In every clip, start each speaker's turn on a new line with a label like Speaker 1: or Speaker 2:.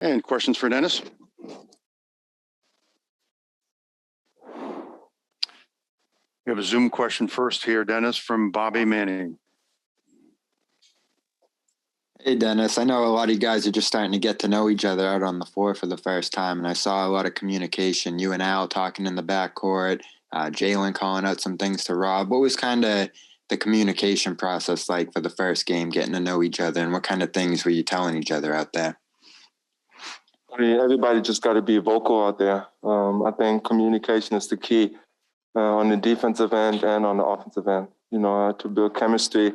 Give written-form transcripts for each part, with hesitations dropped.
Speaker 1: And questions for Dennis? We have a Zoom question first here, Dennis, from Bobby Manning.
Speaker 2: Hey, Dennis. I know a lot of you guys are just starting to get to know each other out on the floor for the first time, and I saw a lot of communication. You and Al talking in the backcourt, Jalen calling out some things to Rob. What was kind of the communication process like for the first game, getting to know each other, and what kind of things were you telling each other out there?
Speaker 3: I mean, everybody just got to be vocal out there. I think communication is the key on the defensive end and on the offensive end. You know, to build chemistry,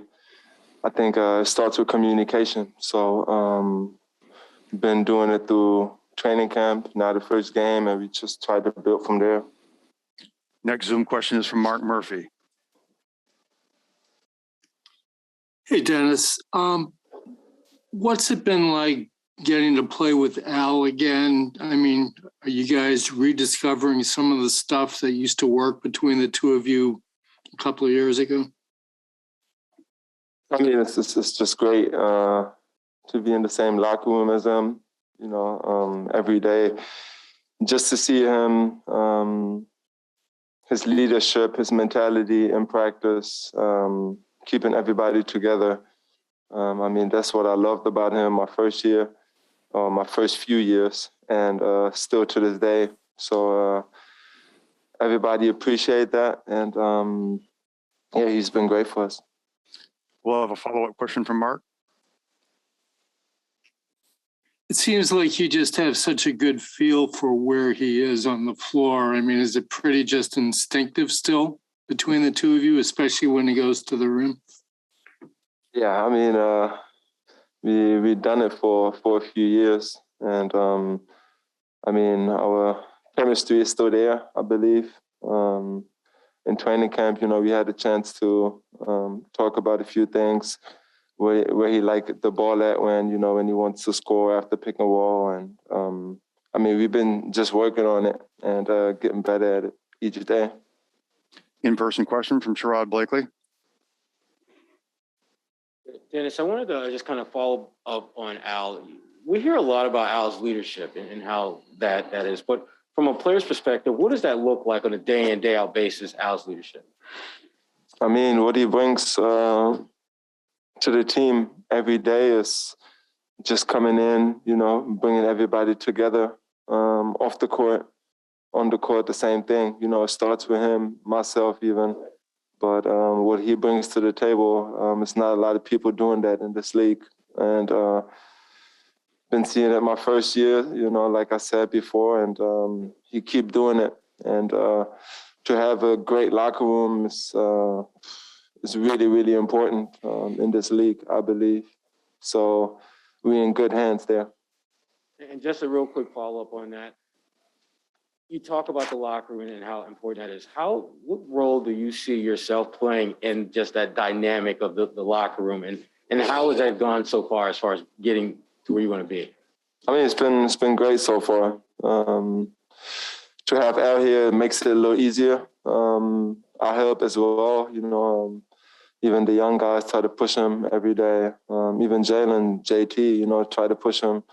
Speaker 3: I think it starts with communication. So been doing it through training camp, now the first game, and we just tried to build from there.
Speaker 1: Next Zoom question is from Mark Murphy.
Speaker 4: Hey, Dennis. What's it been like getting to play with Al again? I mean, are you guys rediscovering some of the stuff that used to work between the two of you a couple of years ago?
Speaker 3: I mean, it's just great to be in the same locker room as him, you know, every day. Just to see him, his leadership, his mentality in practice, keeping everybody together. I mean, that's what I loved about him my first year, my first few years, and still to this day. So everybody appreciate that. And yeah, he's been great for us.
Speaker 1: We'll have a follow-up question from Mark.
Speaker 4: It seems like you just have such a good feel for where he is on the floor. I mean, is it pretty just instinctive still between the two of you, especially when he goes to the rim?
Speaker 3: Yeah, I mean, we've done it for a few years, and I mean, our chemistry is still there, I believe. In training camp, you know, we had a chance to talk about a few things, where he liked the ball at when he wants to score after pick and roll. And I mean, we've been just working on it and getting better at it each day.
Speaker 1: In-person question from Sherrod Blakely.
Speaker 5: Dennis, I wanted to just kind of follow up on Al. We hear a lot about Al's leadership and how that is, but from a player's perspective, what does that look like on a day in, day out basis, Al's leadership?
Speaker 3: I mean, what he brings to the team every day is just coming in, you know, bringing everybody together off the court, on the court, the same thing. You know, it starts with him, myself even. But what he brings to the table, it's not a lot of people doing that in this league. And been seeing it my first year, you know, like I said before, and he keep doing it. And to have a great locker room is really, really important in this league, I believe. So we're in good hands there.
Speaker 5: And just a real quick follow-up on that. You talk about the locker room and how important that is. What role do you see yourself playing in just that dynamic of the locker room? And how has that gone so far as getting to where you want to be?
Speaker 3: I mean, it's been great so far. To have Al here makes it a little easier. I help as well, you know. Even the young guys try to push him every day. Even Jalen, JT, you know, try to push him.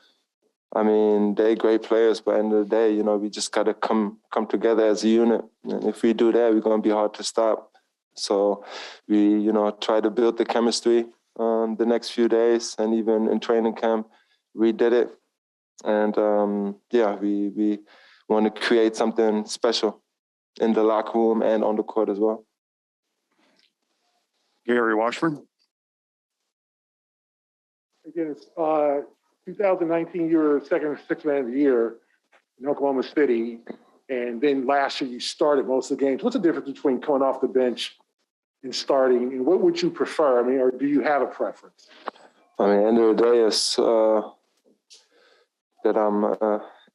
Speaker 3: I mean, they're great players, but at the end of the day, you know, we just got to come together as a unit. And if we do that, we're going to be hard to stop. So we, you know, try to build the chemistry the next few days, and even in training camp, we did it. And yeah, we want to create something special in the locker room and on the court as well.
Speaker 1: Gary Washburn.
Speaker 6: Again, it's 2019, you were second sixth man of the year in Oklahoma City, and then last year you started most of the games. What's the difference between coming off the bench and starting, and what would you prefer? I mean, or do you have a preference?
Speaker 3: I mean, end of the day is that I'm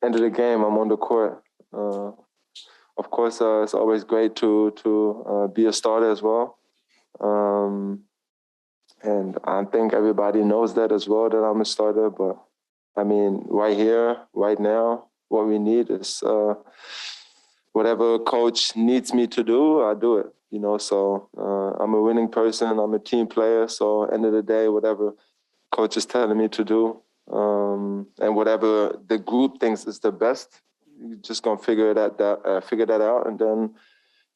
Speaker 3: end of the game. I'm on the court. Of course, it's always great to be a starter as well. And I think everybody knows that as well, that I'm a starter. But, I mean, right here, right now, what we need is whatever coach needs me to do, I do it, you know. So I'm a winning person. I'm a team player. So end of the day, whatever coach is telling me to do, And whatever the group thinks is the best, you're just gonna figure that out, and then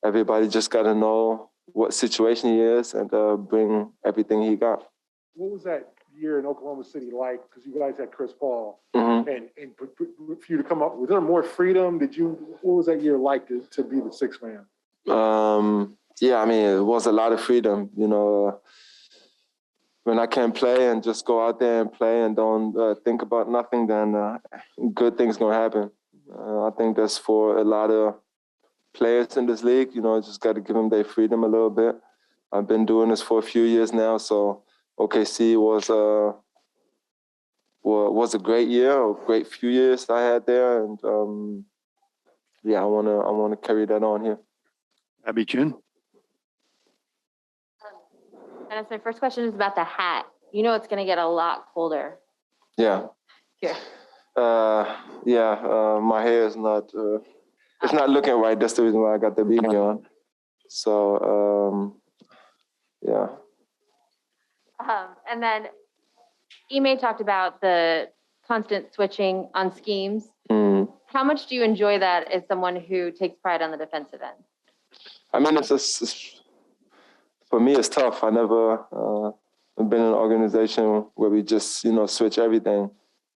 Speaker 3: everybody just gotta know what situation he is and bring everything he got.
Speaker 6: What was that year in Oklahoma City like? Because you guys had Chris Paul,
Speaker 3: Mm-hmm.
Speaker 6: and for you to come up, was there more freedom? What was that year like to be the sixth man?
Speaker 3: Yeah, I mean, it was a lot of freedom, you know. When I can play and just go out there and play and don't think about nothing, then good things gonna happen. I think that's for a lot of players in this league. You know, just got to give them their freedom a little bit. I've been doing this for a few years now, so OKC was a great year, a great few years I had there, and yeah, I wanna carry that on here.
Speaker 1: Abby Chin.
Speaker 7: Dennis, my first question is about the hat. You know it's going to get a lot colder.
Speaker 3: Yeah.
Speaker 7: Here.
Speaker 3: My hair is not. It's not looking right. That's the reason why I got the beanie on. So yeah.
Speaker 7: And then Ime talked about the constant switching on schemes. How much do you enjoy that as someone who takes pride on the defensive end?
Speaker 3: I mean, for me, it's tough. I never been in an organization where we just, switch everything.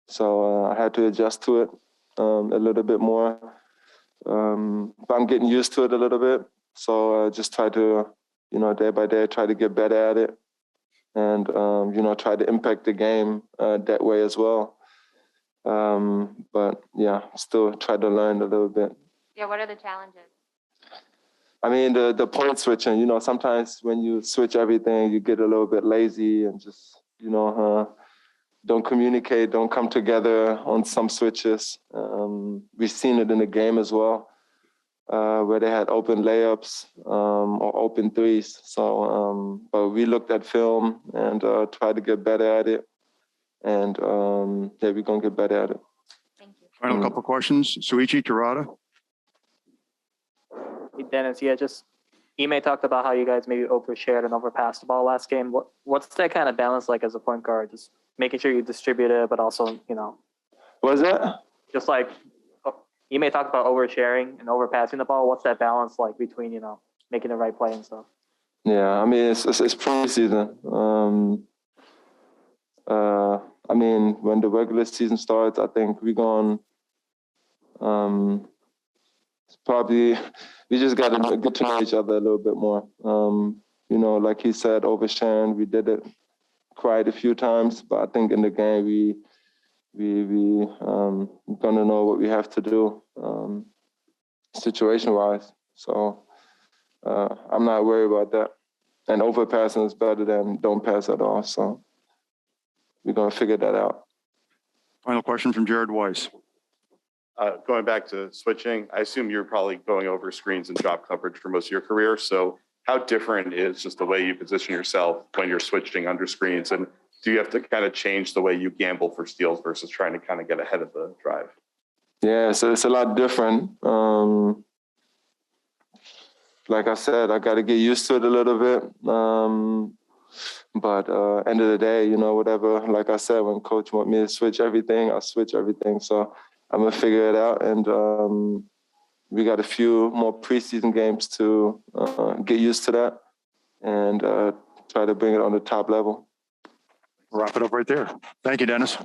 Speaker 3: So I had to adjust to it a little bit more. But I'm getting used to it a little bit. So just try to, day by day, try to get better at it. And, try to impact the game that way as well. But yeah, still try to learn a little bit.
Speaker 7: Yeah, what are the challenges?
Speaker 3: I mean, the point switching, sometimes when you switch everything, you get a little bit lazy and just, don't communicate, don't come together on some switches. We've seen it in the game as well, where they had open layups or open threes. So, but we looked at film and tried to get better at it. And yeah, we're going to get better at it.
Speaker 7: Thank you.
Speaker 1: Final couple of questions. Suichi Terada.
Speaker 8: Hey, Dennis, just Ime talked about how you guys maybe overshared and overpassed the ball last game. What's that kind of balance like as a point guard? Just making sure you distribute it, but also,
Speaker 3: What is that?
Speaker 8: just like Ime talked about oversharing and overpassing the ball. What's that balance like between, making the right play and stuff?
Speaker 3: Yeah, I mean, it's preseason. I mean, when the regular season starts, I think we're going probably, we just got to get to know each other a little bit more. Like he said, oversharing, we did it quite a few times, but I think in the game, we gonna know what we have to do situation-wise. So I'm not worried about that. And overpassing is better than don't pass at all. So we're gonna figure that out.
Speaker 1: Final question from Jared Weiss.
Speaker 9: Going back to switching, I assume you're probably going over screens and drop coverage for most of your career. So how different is just the way you position yourself when you're switching under screens? And do you have to kind of change the way you gamble for steals versus trying to kind of get ahead of the drive? Yeah,
Speaker 3: so it's a lot different. Like I said, I got to get used to it a little bit. But end of the day, whatever, like I said, when coach want me to switch everything, I'll switch everything. So I'm going to figure it out. And we got a few more preseason games to get used to that and try to bring it on the top level.
Speaker 1: Wrap it up right there. Thank you, Dennis.